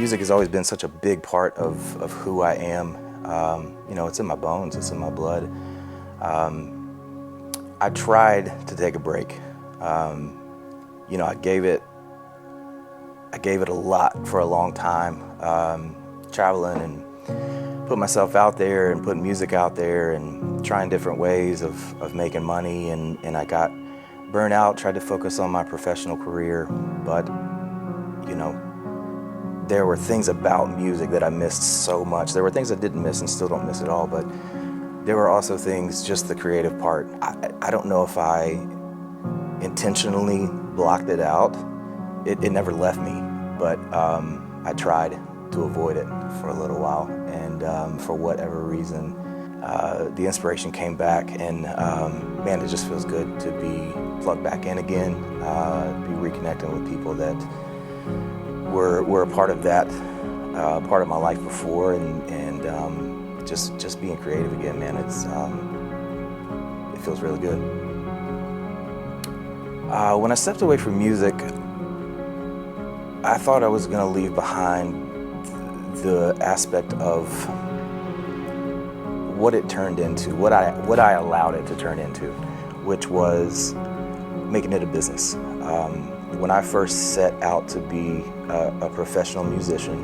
Music has always been such a big part of who I am. You know, it's in my bones, it's in my blood. I tried to take a break. You know, I gave it a lot for a long time, traveling and putting myself out there and putting music out there and trying different ways of making money, and I got burnt out, tried to focus on my professional career, but you know, there were things about music that I missed so much. There were things I didn't miss and still don't miss at all, but there were also things, just the creative part. I don't know if I intentionally blocked it out. It never left me, but I tried to avoid it for a little while, and for whatever reason, the inspiration came back, and man, it just feels good to be plugged back in again, be reconnecting with people that were a part of that, part of my life before, and just being creative again, man. It feels really good. When I stepped away from music, I thought I was going to leave behind the aspect of what it turned into, what I allowed it to turn into, which was making it a business. When I first set out to be a professional musician,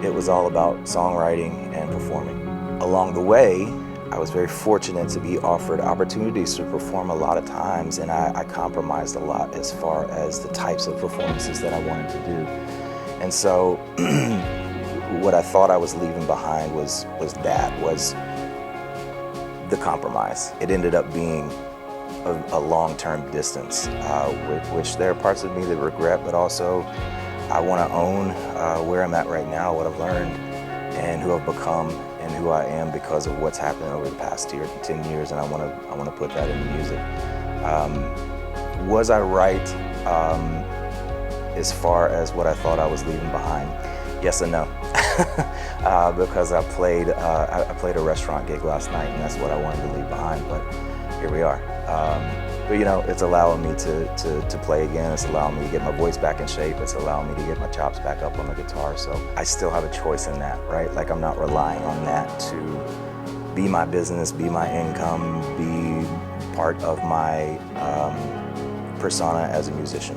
it was all about songwriting and performing. Along the way, I was very fortunate to be offered opportunities to perform a lot of times, and I compromised a lot as far as the types of performances that I wanted to do. And so what I thought I was leaving behind was the compromise. It ended up being a long-term distance, which there are parts of me that regret, but also I want to own where I'm at right now, what I've learned, and who I've become, and who I am because of what's happened over the past 10 years, and I want to put that into music. Was I right as far as what I thought I was leaving behind? Yes and no. Because I played a restaurant gig last night, and that's what I wanted to leave behind, but here we are. But you know, it's allowing me to play again. It's allowing me to get my voice back in shape. It's allowing me to get my chops back up on the guitar. So I still have a choice in that, right? Like, I'm not relying on that to be my business, be my income, be part of my persona as a musician.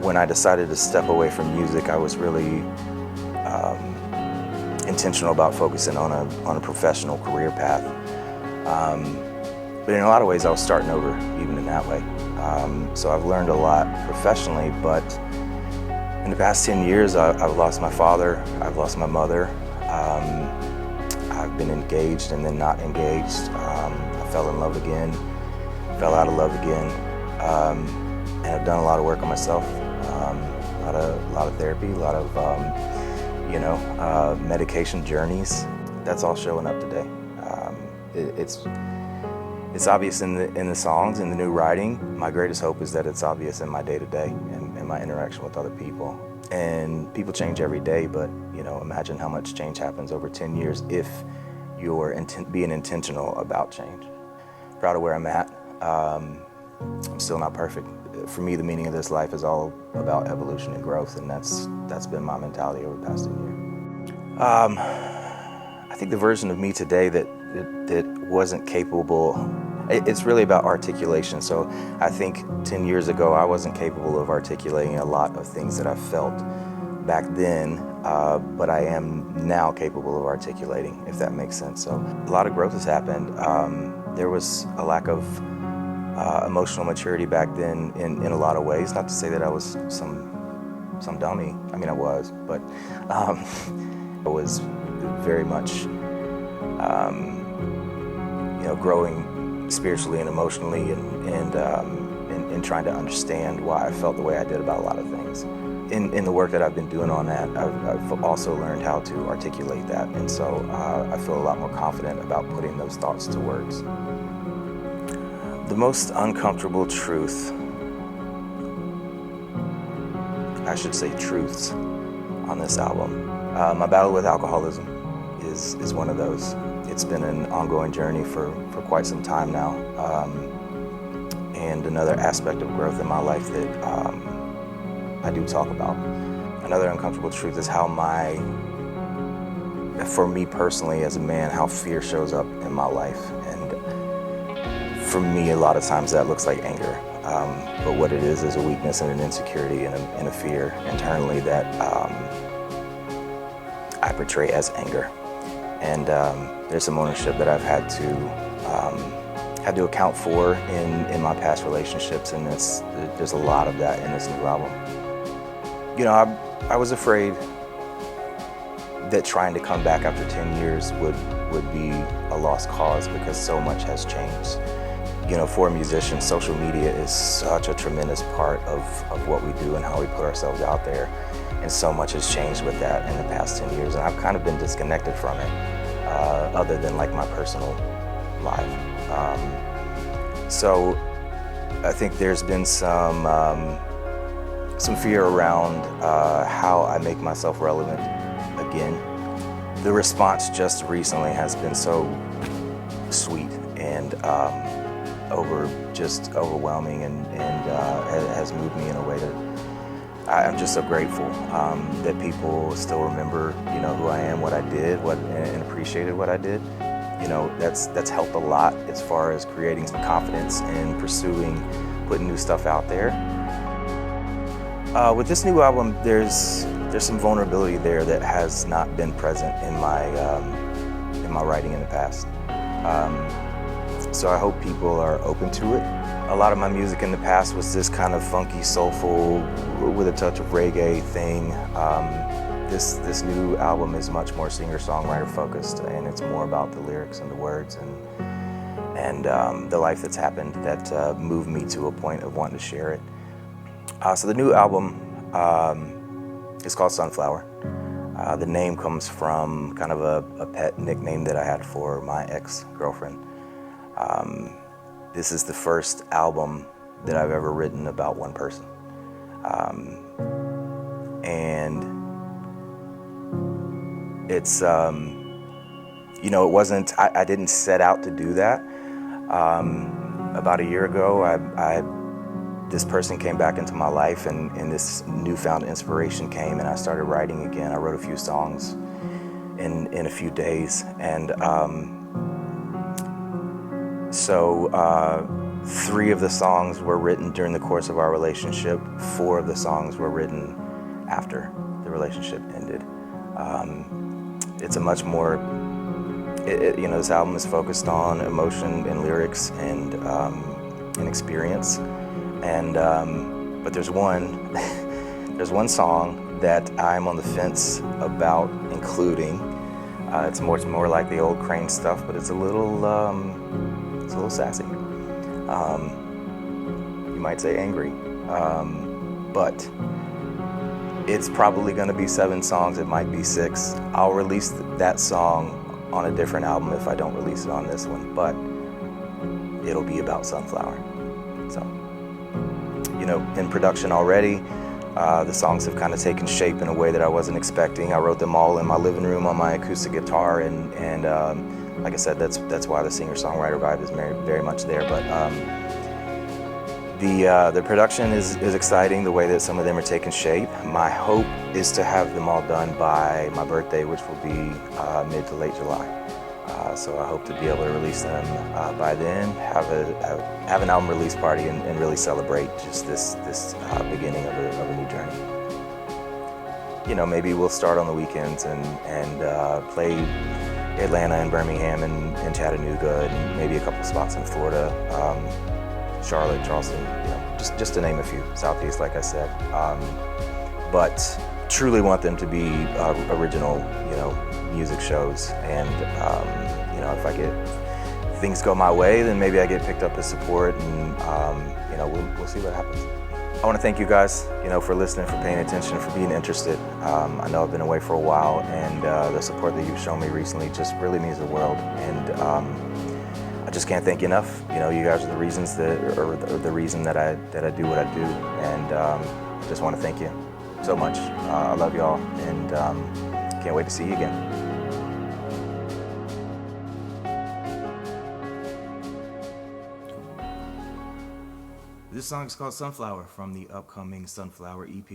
When I decided to step away from music, I was really intentional about focusing on a professional career path. But in a lot of ways, I was starting over even in that way. So I've learned a lot professionally, but in the past 10 years, I've lost my father, I've lost my mother, I've been engaged and then not engaged. I fell in love again, fell out of love again, and I've done a lot of work on myself, a lot of therapy, a lot of medication journeys. That's all showing up today. It's obvious in the songs, in the new writing. My greatest hope is that it's obvious in my day-to-day and my interaction with other people. And people change every day, but you know, imagine how much change happens over 10 years if you're being intentional about change. Proud of where I'm at. I'm still not perfect. For me, the meaning of this life is all about evolution and growth, and that's been my mentality over the past 10 years. I think the version of me today that wasn't capable, it's really about articulation. So I think 10 years ago, I wasn't capable of articulating a lot of things that I felt back then, but I am now capable of articulating, if that makes sense. So a lot of growth has happened. There was a lack of emotional maturity back then in a lot of ways. Not to say that I was some dummy. I mean, I was, but I was very much growing spiritually and emotionally, and trying to understand why I felt the way I did about a lot of things. In the work that I've been doing on that, I've also learned how to articulate that, and so I feel a lot more confident about putting those thoughts to words. The most uncomfortable truth, I should say truths, on this album. My battle with alcoholism is one of those. It's been an ongoing journey for quite some time now. and another aspect of growth in my life that I do talk about. Another uncomfortable truth is how for me personally as a man, how fear shows up in my life. And for me, a lot of times that looks like anger. But what it is a weakness and an insecurity and a fear internally that I portray as anger. And there's some ownership that I've had to account for in my past relationships, and there's a lot of that in this new album. You know, I was afraid that trying to come back after 10 years would be a lost cause because so much has changed. You know, for a musician, social media is such a tremendous part of what we do and how we put ourselves out there. And so much has changed with that in the past 10 years. And I've kind of been disconnected from it, other than like my personal life. So I think there's been some fear around how I make myself relevant again. The response just recently has been so sweet and overwhelming and has moved me in a way that I'm just so grateful that people still remember, you know, who I am, what I did, and appreciated what I did. You know, that's helped a lot as far as creating some confidence in putting new stuff out there. With this new album, there's some vulnerability there that has not been present in my writing in the past. So I hope people are open to it. A lot of my music in the past was this kind of funky, soulful, with a touch of reggae thing. This new album is much more singer-songwriter focused, and it's more about the lyrics and the words and the life that's happened that moved me to a point of wanting to share it. So the new album is called Sunflower. The name comes from kind of a pet nickname that I had for my ex-girlfriend. This is the first album that I've ever written about one person. And it's, you know, I didn't set out to do that. About a year ago, this person came back into my life and this newfound inspiration came and I started writing again. I wrote a few songs in a few days. And so 3 of the songs were written during the course of our relationship. 4 of the songs were written after the relationship ended. It's a much more, you know, this album is focused on emotion and lyrics and experience. And but there's one song that I'm on the fence about including. It's more like the old Crane stuff, but it's a little sassy. You might say angry, but it's probably going to be 7 songs. It might be 6. I'll release that song on a different album if I don't release it on this one, but it'll be about Sunflower. So, you know, in production already, the songs have kind of taken shape in a way that I wasn't expecting. I wrote them all in my living room on my acoustic guitar, and like I said, that's why the singer-songwriter vibe is very much there. But the production is exciting, the way that some of them are taking shape. My hope is to have them all done by my birthday, which will be mid to late July. So I hope to be able to release them by then, have an album release party, and really celebrate just this beginning of a new journey. You know, maybe we'll start on the weekends and play Atlanta and Birmingham and Chattanooga, and maybe a couple spots in Florida, Charlotte, Charleston, you know, just to name a few, Southeast, like I said. But truly want them to be original, you know, music shows, and you know, if things go my way, then maybe I get picked up as support, and you know, we'll see what happens. I want to thank you guys, you know, for listening, for paying attention, for being interested. I know I've been away for a while, and the support that you've shown me recently just really means the world. And I just can't thank you enough. You know, you guys are the reasons or the reason that I do what I do, and I just want to thank you so much. I love y'all, and can't wait to see you again. This song is called Sunflower from the upcoming Sunflower EP.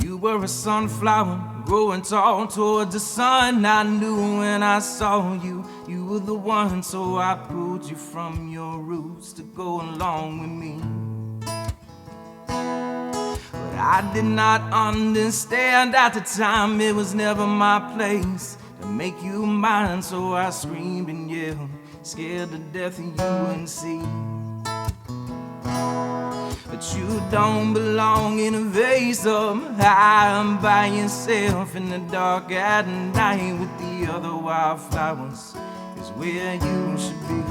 You were a sunflower growing tall towards the sun. I knew when I saw you, you were the one. So I pulled you from your roots to go along with me. But I did not understand at the time, it was never my place to make you mine. So I screamed and yelled, scared to death and you wouldn't see. But you don't belong in a vase up high by yourself in the dark at night with the other wildflowers is where you should be.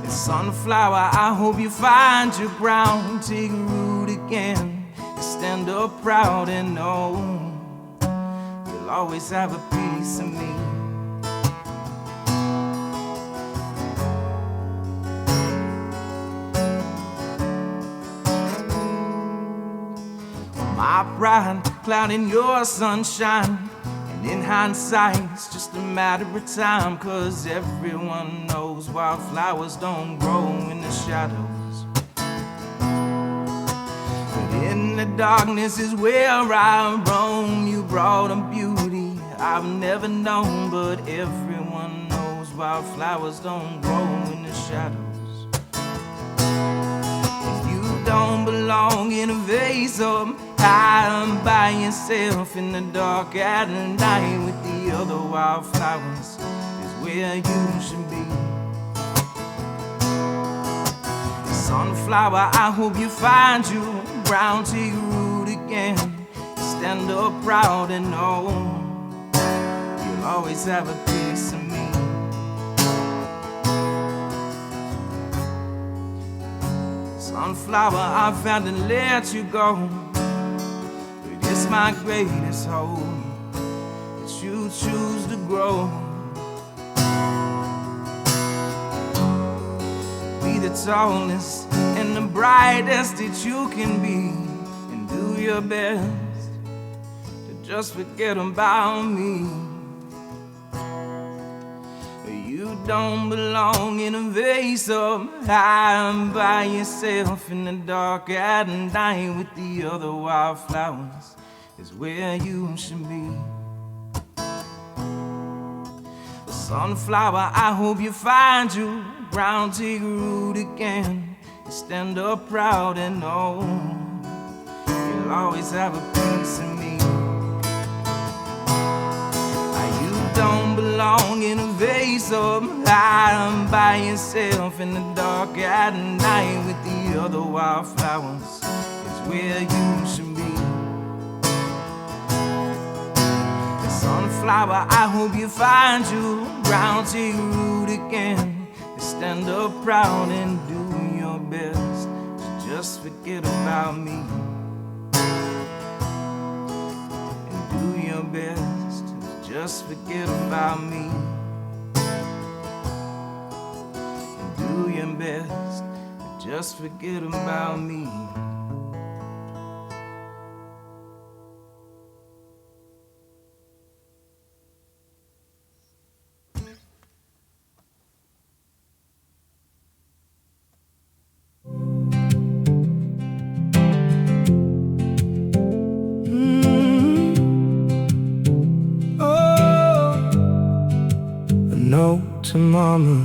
And sunflower, I hope you find your ground, take root again, and stand up proud and know you'll always have a piece of me. My pride clouding your sunshine, and in hindsight it's just a matter of time, 'cause everyone knows wildflowers don't grow in the shadows. But in the darkness is where I roam. You brought a beauty I've never known, but everyone knows wildflowers don't grow in the shadows. Don't belong in a vase up high by yourself in the dark at night with the other wildflowers is where you should be. Sunflower, I hope you find your ground, take root again, stand up proud and know you'll always have a piece of me. Sunflower, I've had to let you go, but it's my greatest hope that you choose to grow. Be the tallest and the brightest that you can be, and do your best to just forget about me. You don't belong in a vase up high by yourself in the dark at night with the other wildflowers is where you should be. Sunflower, I hope you find your ground, take root again, and stand up proud and know you'll always have a piece of me. Don't belong in a vase up high by yourself in the dark at night with the other wildflowers is where you should be. And sunflower, I hope you find your ground, take root again, and stand up proud and do your best to just forget about me. And do your best, just forget about me, and do your best, just forget about me. Note to mama,